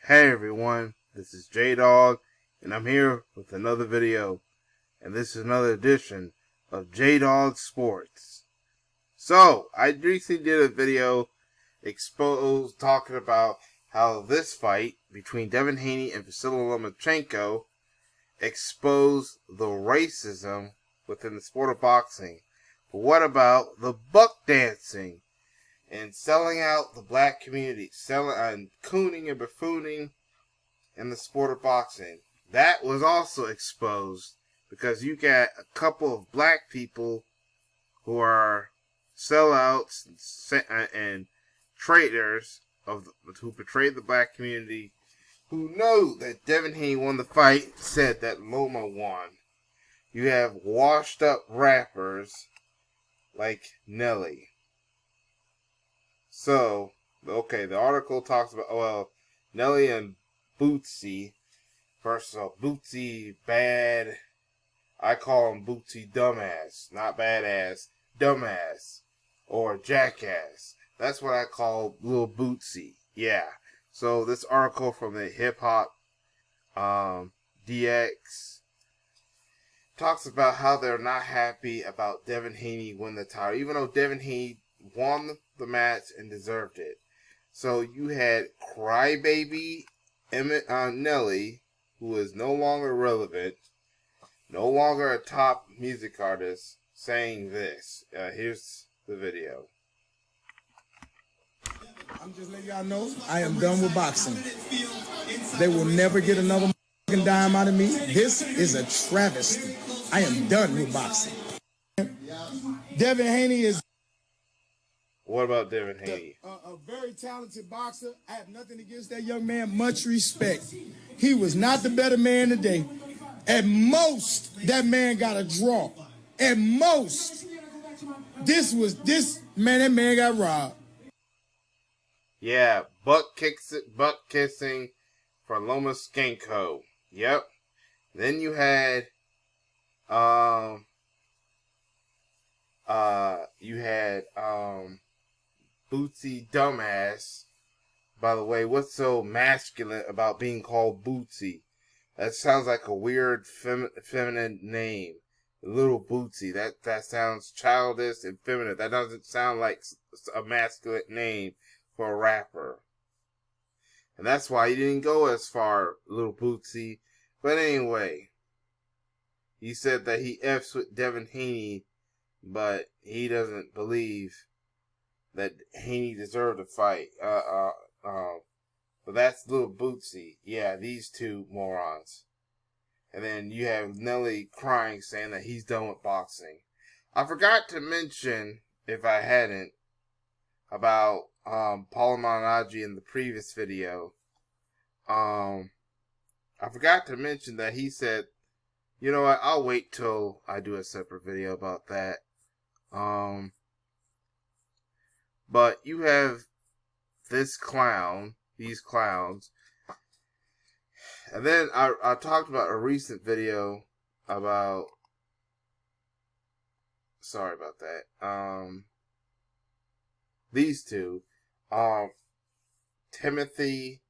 Hey everyone, this is Jdawg, and I'm here with another video, and this is another edition of Jdawg Sports. So, I recently did a video talking about how this fight between Devin Haney and Lomachenko exposed the racism within the sport of boxing. But what about the buck dancing? And selling out the black community, and cooning and buffooning in the sport of boxing. That was also exposed because you got a couple of black people who are sellouts and traitors who betrayed the black community, who know that Devin Haney won the fight, said that Loma won. You have washed up rappers like Nelly. So, okay, the article talks about, Nelly and Bootsy. First of all, Bootsy bad. I call him Bootsy dumbass. Not badass. Dumbass. Or jackass. That's what I call little Bootsy. Yeah. So, this article from the Hip Hop DX talks about how they're not happy about Devin Haney winning the title. Even though Devin Haney won the match and deserved it. So you had Crybaby Nelly, who is no longer relevant, no longer a top music artist, saying this. Here's the video. I'm just letting y'all know I am done with boxing. They will never get another dime out of me. This is a travesty. I am done with boxing. Devin Haney is... What about Devin Haney? A very talented boxer. I have nothing against that young man. Much respect. He was not the better man today. At most, that man got a draw. At most. That man got robbed. Yeah, butt kissing for Lomachenko. Yep. Then you had Bootsy dumbass. By the way, what's so masculine about being called Bootsy? That sounds like a weird feminine name. Little Bootsy. That sounds childish and feminine. That doesn't sound like a masculine name for a rapper. And that's why he didn't go as far, Little Bootsy. But anyway, he said that he F's with Devin Haney, but he doesn't believe that Haney deserved a fight. But that's Little Bootsy. Yeah, these two morons. And then you have Nelly crying, saying that he's done with boxing. I forgot to mention, if I hadn't, about Paul Malignaggi in the previous video. I forgot to mention that he said, you know what, I'll wait till I do a separate video about that. But you have these clowns. And then I talked about a recent video about, sorry about that, these two, Timothy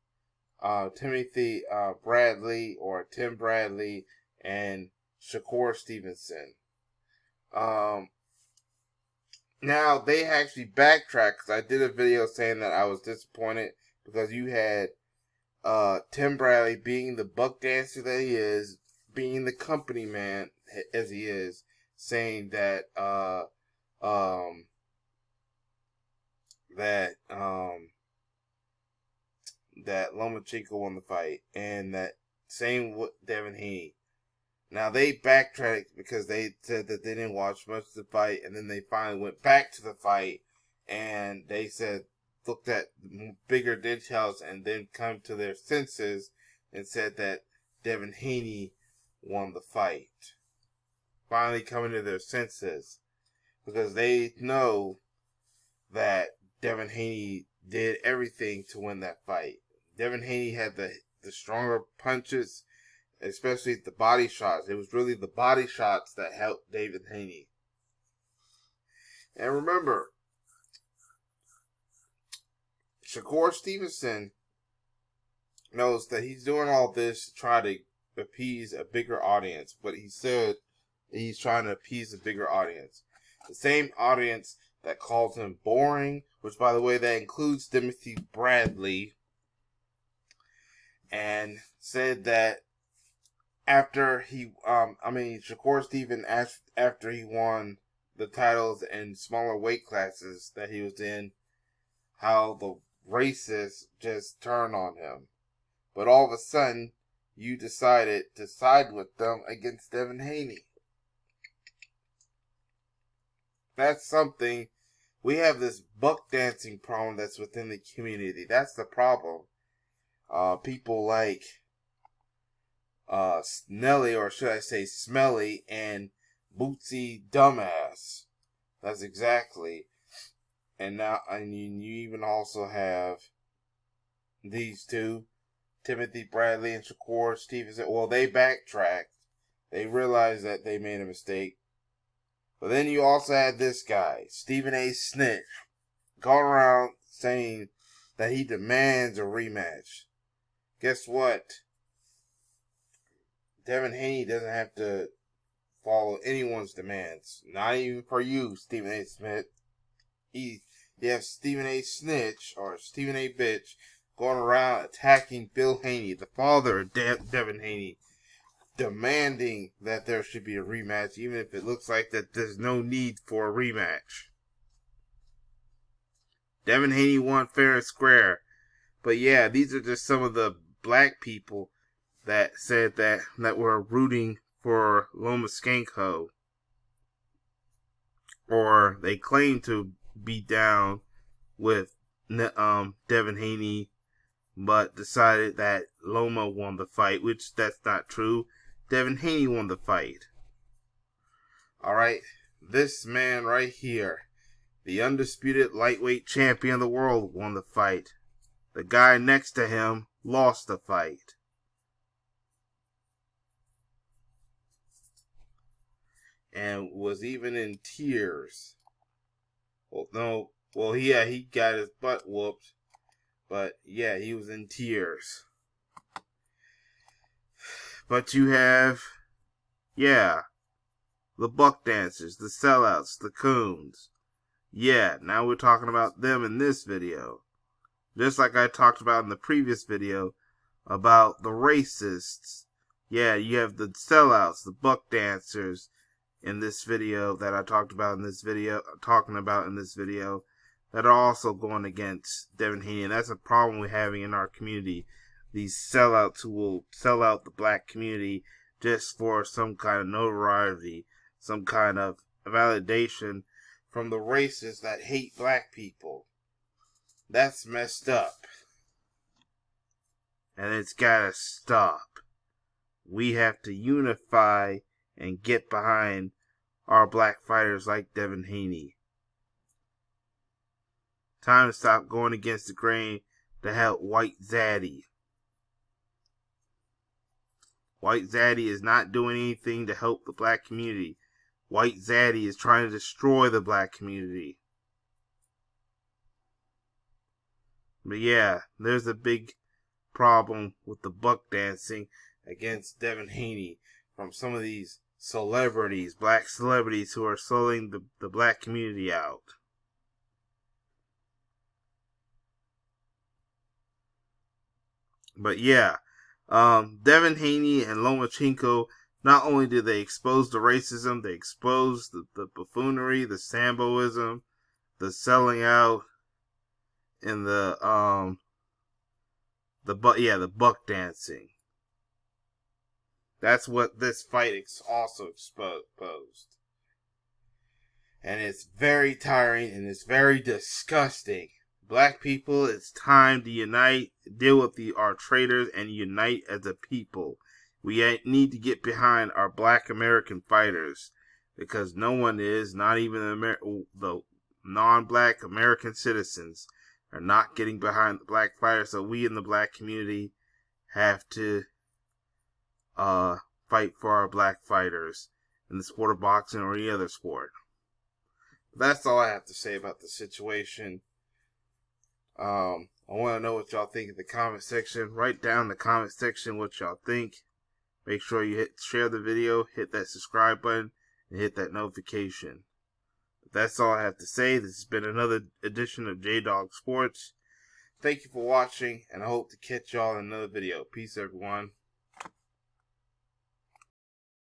Bradley, or Tim Bradley, and Shakur Stevenson. Now, they actually backtracked, because I did a video saying that I was disappointed because you had Tim Bradley, being the buck dancer that he is, being the company man as he is, saying that that Lomachenko won the fight, and that same with Devin Haney. Now, they backtracked because they said that they didn't watch much of the fight, and then they finally went back to the fight, and they said, looked at bigger details, and then come to their senses and said that Devin Haney won the fight. Finally coming to their senses, because they know that Devin Haney did everything to win that fight. Devin Haney had the stronger punches, especially the body shots. It was really the body shots that helped Devin Haney. And remember, Shakur Stevenson knows that he's doing all this to try to appease a bigger audience. But he said he's trying to appease a bigger audience. The same audience that calls him boring, which, by the way, that includes Timothy Bradley, and said that after he, Shakur Stevenson, after he won the titles in smaller weight classes that he was in, how the racists just turned on him. But all of a sudden, you decided to side with them against Devin Haney. That's something. We have this buck dancing problem that's within the community. That's the problem. People like Snelly, or should I say Smelly, and Bootsy Dumbass. That's exactly. And you even also have these two, Timothy Bradley and Shakur Stevenson. Well, they backtracked. They realized that they made a mistake. But then you also had this guy, Stephen A. Snitch, going around saying that he demands a rematch. Guess what? Devin Haney doesn't have to follow anyone's demands. Not even for you, Stephen A. Smith. You have Stephen A. Snitch, or Stephen A. Bitch, going around attacking Bill Haney, the father of Devin Haney, demanding that there should be a rematch, even if it looks like that there's no need for a rematch. Devin Haney won fair and square. But yeah, these are just some of the black people that said that were rooting for Lomachenko, or they claim to be down with Devin Haney, but decided that Loma won the fight, which that's not true. Devin Haney won the fight. Alright, this man right here, the undisputed lightweight champion of the world, won the fight. The guy next to him lost the fight. And was even in tears. He got his butt whooped. But yeah, he was in tears. But you have, the buck dancers, the sellouts, the coons. Yeah, now we're talking about them in this video. Just like I talked about in the previous video about the racists. Yeah, you have the sellouts, the buck dancers in this video that I talking about in this video, that are also going against Devin Haney. And that's a problem we're having in our community. These sellouts who will sell out the black community just for some kind of notoriety, some kind of validation from the racists that hate black people. That's messed up. And it's gotta stop. We have to unify and get behind our black fighters like Devin Haney. Time to stop going against the grain to help White Zaddy. White Zaddy is not doing anything to help the black community. White Zaddy is trying to destroy the black community. But yeah, there's a big problem with the buck dancing against Devin Haney from some of these celebrities, black celebrities who are selling the black community out. But yeah, Devin Haney and Lomachenko, not only did they expose the racism, they exposed the buffoonery, the Samboism, the selling out, and the buck dancing. That's what this fight also exposed. And it's very tiring and it's very disgusting. Black people, it's time to unite, deal with our traitors, and unite as a people. We need to get behind our black American fighters, because no one is, not even the non-black American citizens, are not getting behind the black fighters. So we in the black community have to fight for our black fighters in the sport of boxing or any other sport. That's all I have to say about the situation. I want to know what y'all think in the comment section. Write down in the comment section what y'all think. Make sure you share the video, hit that subscribe button, and hit that notification. But that's all I have to say. This has been another edition of Jdawg Sports. Thank you for watching, and I hope to catch y'all in another video. Peace, everyone.